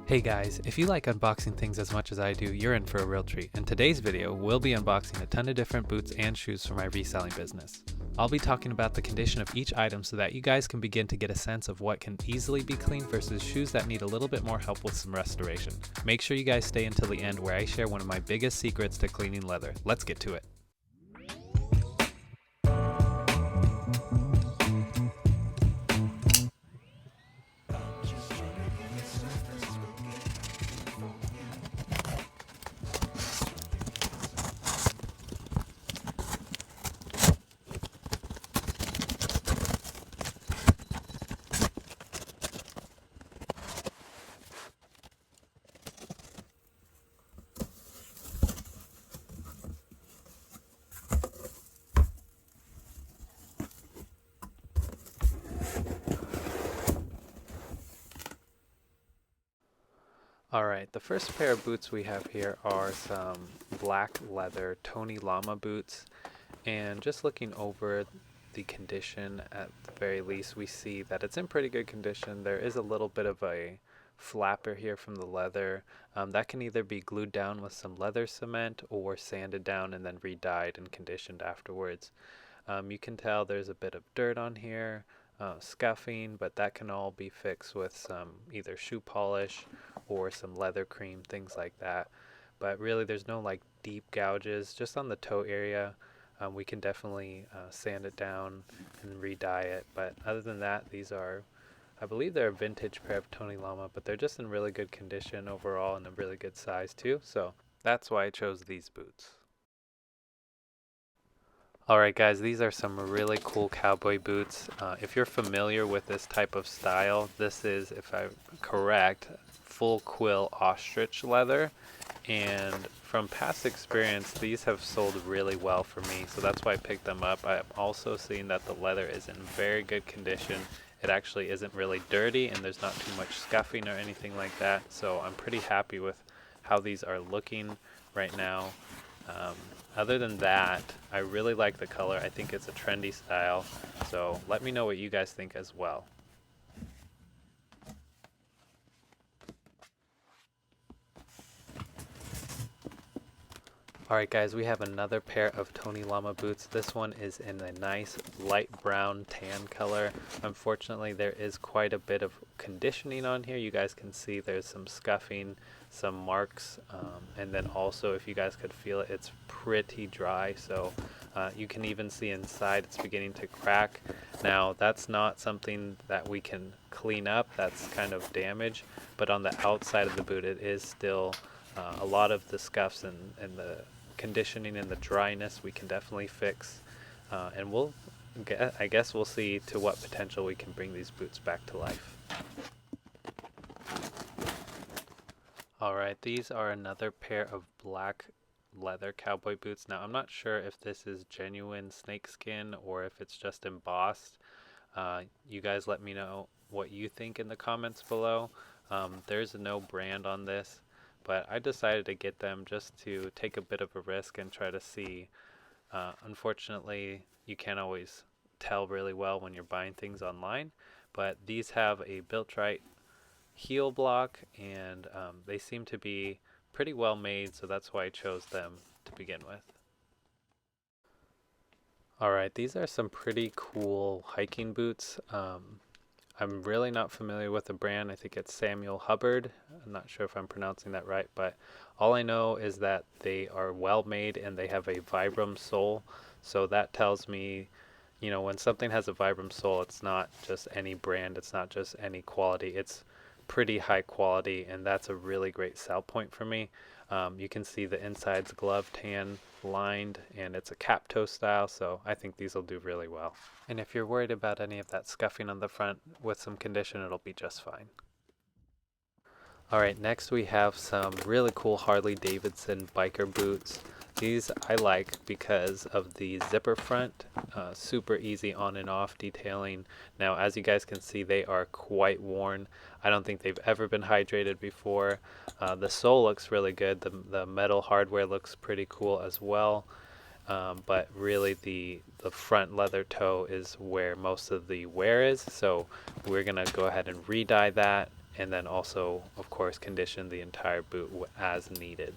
Hey guys, if you like unboxing things as much as I do, you're in for a real treat. In today's video, we'll be unboxing a ton of different boots and shoes for my reselling business. I'll be talking about the condition of each item so that you guys can begin to get a sense of what can easily be cleaned versus shoes that need a little bit more help with some restoration. Make sure you guys stay until the end where I share one of my biggest secrets to cleaning leather. Let's get to it. Alright, the first pair of boots we have here are some black leather Tony Lama boots, and just looking over the condition, at the very least we see that it's in pretty good condition. There is a little bit of a flapper here from the leather. That can either be glued down with some leather cement or sanded down and then re-dyed and conditioned afterwards. You can tell there's a bit of dirt on here, scuffing, but that can all be fixed with some either shoe polish or some leather cream, things like that. But really there's no like deep gouges, just on the toe area. We can definitely sand it down and re-dye it, but other than that, these are, I believe they're a vintage pair of Tony Lama, but they're just in really good condition overall and a really good size too, so that's why I chose these boots. Alright guys, these are some really cool cowboy boots. If you're familiar with this type of style, this is, if I'm correct, full quill ostrich leather, and from past experience these have sold really well for me, so that's why I picked them up. I'm also seeing that the leather is in very good condition. It actually isn't really dirty and there's not too much scuffing or anything like that, so I'm pretty happy with how these are looking right now. Other than that, I really like the color. I think it's a trendy style, so let me know what you guys think as well. Alright guys, we have another pair of Tony Lama boots. This one is in a nice light brown tan color. Unfortunately, there is quite a bit of conditioning on here. You guys can see there's some scuffing, some marks, and then also, if you guys could feel it, it's pretty dry, so you can even see inside it's beginning to crack. Now that's not something that we can clean up, that's kind of damage, but on the outside of the boot it is still a lot of the scuffs and the conditioning and the dryness we can definitely fix, and I guess we'll see to what potential we can bring these boots back to life. Alright, these are another pair of black leather cowboy boots. Now I'm not sure if this is genuine snakeskin or if it's just embossed. You guys let me know what you think in the comments below. There's no brand on this, but I decided to get them just to take a bit of a risk and try to see. Unfortunately, you can't always tell really well when you're buying things online, but these have a built-right heel block, and they seem to be pretty well made, so that's why I chose them to begin with. Alright, these are some pretty cool hiking boots. I'm really not familiar with the brand. I think it's Samuel Hubbard. I'm not sure if I'm pronouncing that right, but all I know is that they are well made and they have a Vibram sole. So that tells me, you know, when something has a Vibram sole, it's not just any brand, it's not just any quality, it's pretty high quality, and that's a really great sell point for me. You can see the inside's glove tan lined, and it's a cap toe style, so I think these will do really well. And if you're worried about any of that scuffing on the front, with some condition it'll be just fine. Alright, next we have some really cool Harley Davidson biker boots. These I like because of the zipper front, super easy on and off detailing. Now as you guys can see, they are quite worn. I don't think they've ever been hydrated before. The sole looks really good, the metal hardware looks pretty cool as well. But really the front leather toe is where most of the wear is, so we're gonna go ahead and re-dye that and then also, of course, condition the entire boot as needed.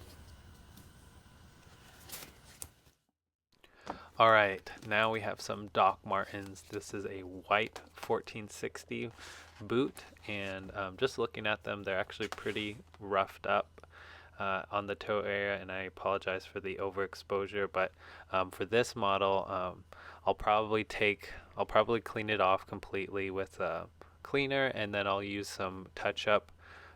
All right, now we have some Doc Martens. This is a white 1460 boot, and just looking at them, they're actually pretty roughed up on the toe area, and I apologize for the overexposure, but for this model, I'll probably clean it off completely with a cleaner, and then I'll use some touch-up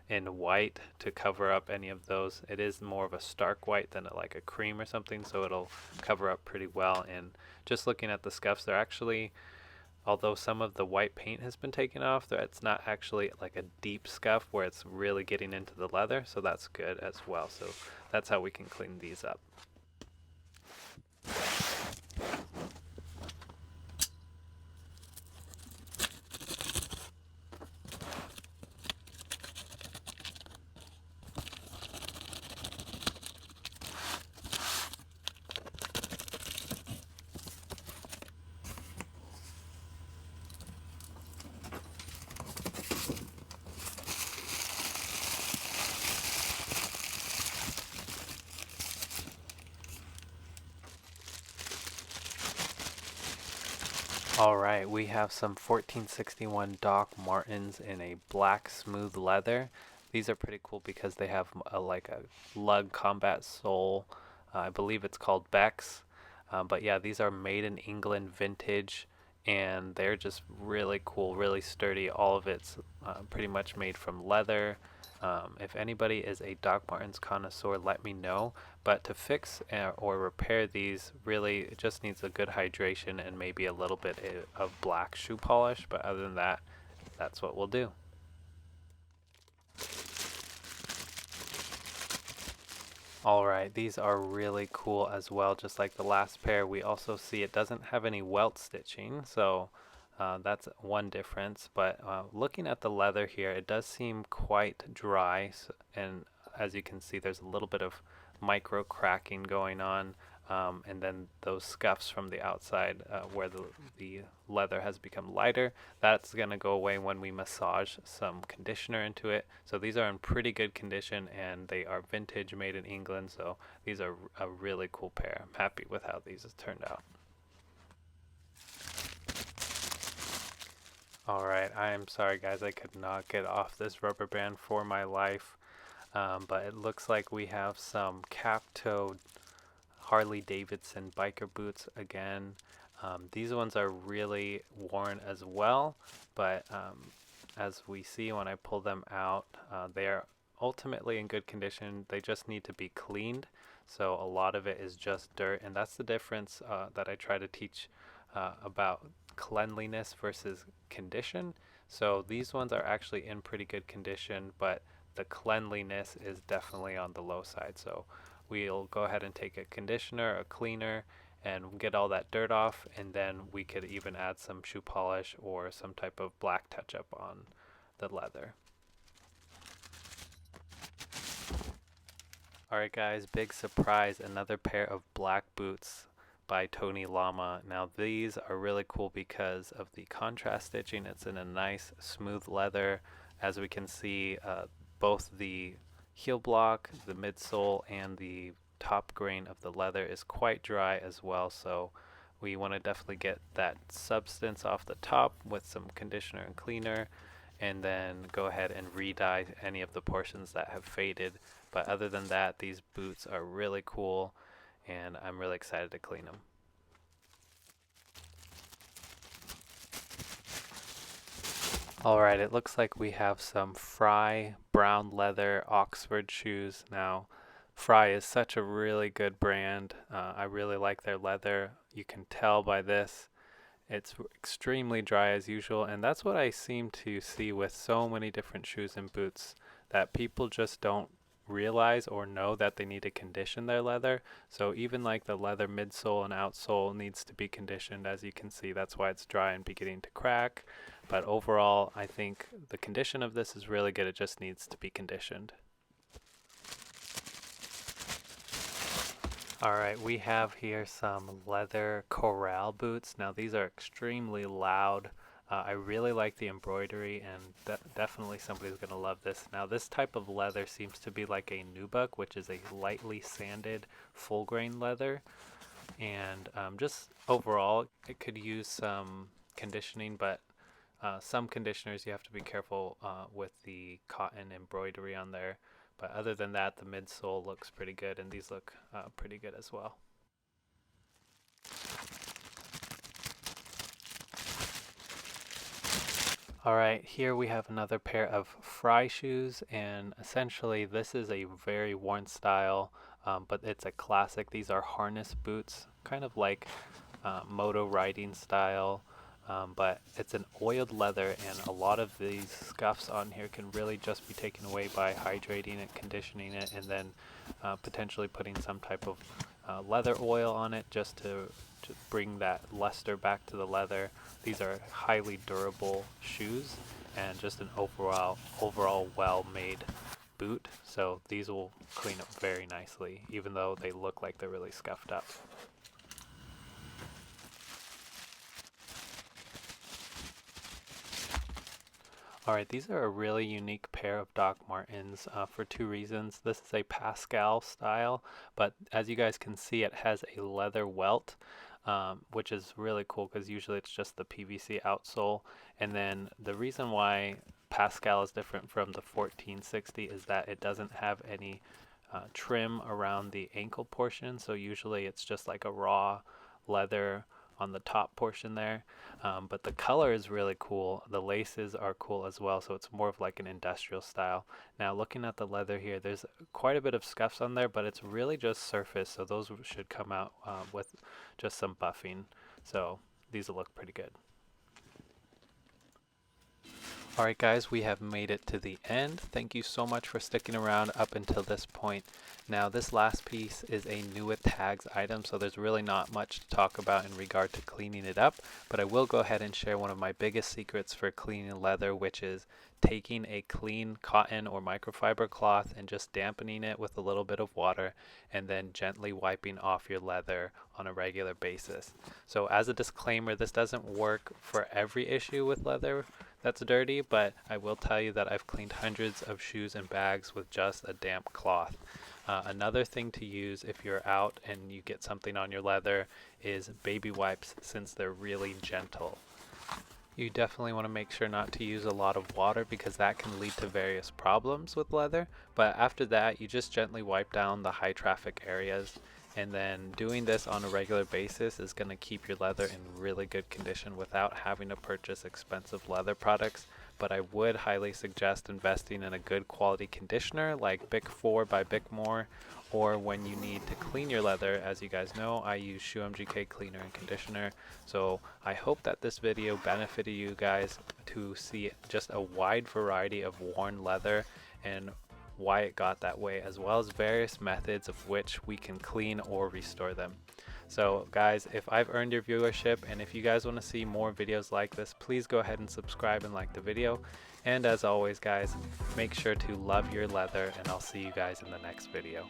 in white to cover up any of those. It is more of a stark white than like a cream or something, so it'll cover up pretty well. And just looking at the scuffs, they're actually, although some of the white paint has been taken off, it's not actually like a deep scuff where it's really getting into the leather, so that's good as well. So that's how we can clean these up. All right, we have some 1461 Doc Martens in a black smooth leather. These are pretty cool because they have like a lug combat sole. I believe it's called Beck's. But yeah, these are made in England vintage, and they're just really cool, really sturdy. All of it's pretty much made from leather. If anybody is a Doc Martens connoisseur, let me know. But to fix or repair these, really, it just needs a good hydration and maybe a little bit of black shoe polish. But other than that, that's what we'll do. Alright, these are really cool as well, just like the last pair. We also see it doesn't have any welt stitching, so that's one difference. But looking at the leather here, it does seem quite dry, and as you can see, there's a little bit of micro cracking going on. And then those scuffs from the outside where the leather has become lighter, that's going to go away when we massage some conditioner into it. So these are in pretty good condition, and they are vintage, made in England, so these are a really cool pair. I'm happy with how these have turned out. Alright, I am sorry guys, I could not get off this rubber band for my life, but it looks like we have some cap-toed Harley Davidson biker boots again. These ones are really worn as well, but as we see when I pull them out, they are ultimately in good condition. They just need to be cleaned, so a lot of it is just dirt, and that's the difference that I try to teach about cleanliness versus condition. So these ones are actually in pretty good condition, but the cleanliness is definitely on the low side. So we'll go ahead and take a conditioner, a cleaner, and get all that dirt off, and then we could even add some shoe polish or some type of black touch-up on the leather. Alright guys, big surprise, another pair of black boots by Tony Lama. Now these are really cool because of the contrast stitching. It's in a nice smooth leather. As we can see, both the heel block, the midsole, and the top grain of the leather is quite dry as well, so we want to definitely get that substance off the top with some conditioner and cleaner, and then go ahead and re-dye any of the portions that have faded. But other than that, these boots are really cool, and I'm really excited to clean them. Alright, it looks like we have some FRYE brown leather Oxford shoes. Now, FRYE is such a really good brand. I really like their leather. You can tell by this. It's extremely dry as usual, and that's what I seem to see with so many different shoes and boots, that people just don't realize or know that they need to condition their leather. So even like the leather midsole and outsole needs to be conditioned. As you can see, that's why it's dry and beginning to crack. But overall, I think the condition of this is really good. It just needs to be conditioned. Alright, we have here some leather Corral boots. Now these are extremely loud. I really like the embroidery, and definitely somebody's going to love this. Now this type of leather seems to be like a Nubuck, which is a lightly sanded full grain leather, and just overall it could use some conditioning, but some conditioners you have to be careful with the cotton embroidery on there. But other than that, the midsole looks pretty good, and these look pretty good as well. Alright, here we have another pair of FRYE shoes, and essentially this is a very worn style, but it's a classic. These are harness boots, kind of like moto riding style, but it's an oiled leather, and a lot of these scuffs on here can really just be taken away by hydrating it, conditioning it, and then potentially putting some type of leather oil on it just to bring that luster back to the leather. These are highly durable shoes and just an overall well-made boot, so these will clean up very nicely even though they look like they're really scuffed up. Alright, these are a really unique pair of Doc Martens for two reasons. This is a Pascal style, but as you guys can see, it has a leather welt, which is really cool because usually it's just the PVC outsole. And then the reason why Pascal is different from the 1460 is that it doesn't have any trim around the ankle portion, so usually it's just like a raw leather on the top portion there, but the color is really cool. The laces are cool as well, so it's more of like an industrial style. Now looking at the leather here, there's quite a bit of scuffs on there, but it's really just surface, so those should come out with just some buffing, so these will look pretty good. Alright guys, we have made it to the end. Thank you so much for sticking around up until this point. Now this last piece is a new tags item, so there's really not much to talk about in regard to cleaning it up, but I will go ahead and share one of my biggest secrets for cleaning leather, which is taking a clean cotton or microfiber cloth and just dampening it with a little bit of water and then gently wiping off your leather on a regular basis. So as a disclaimer, this doesn't work for every issue with leather that's dirty, but I will tell you that I've cleaned hundreds of shoes and bags with just a damp cloth. Another thing to use if you're out and you get something on your leather is baby wipes, since they're really gentle. You definitely want to make sure not to use a lot of water because that can lead to various problems with leather, but after that you just gently wipe down the high traffic areas, and then doing this on a regular basis is going to keep your leather in really good condition without having to purchase expensive leather products. But I would highly suggest investing in a good quality conditioner like Bic 4 by Bicmore, or when you need to clean your leather. As you guys know, I use Shoe MGK cleaner and conditioner. So I hope that this video benefited you guys to see just a wide variety of worn leather and why it got that way, as well as various methods of which we can clean or restore them. So guys, if I've earned your viewership, and if you guys want to see more videos like this, please go ahead and subscribe and like the video. And as always guys, make sure to love your leather, and I'll see you guys in the next video.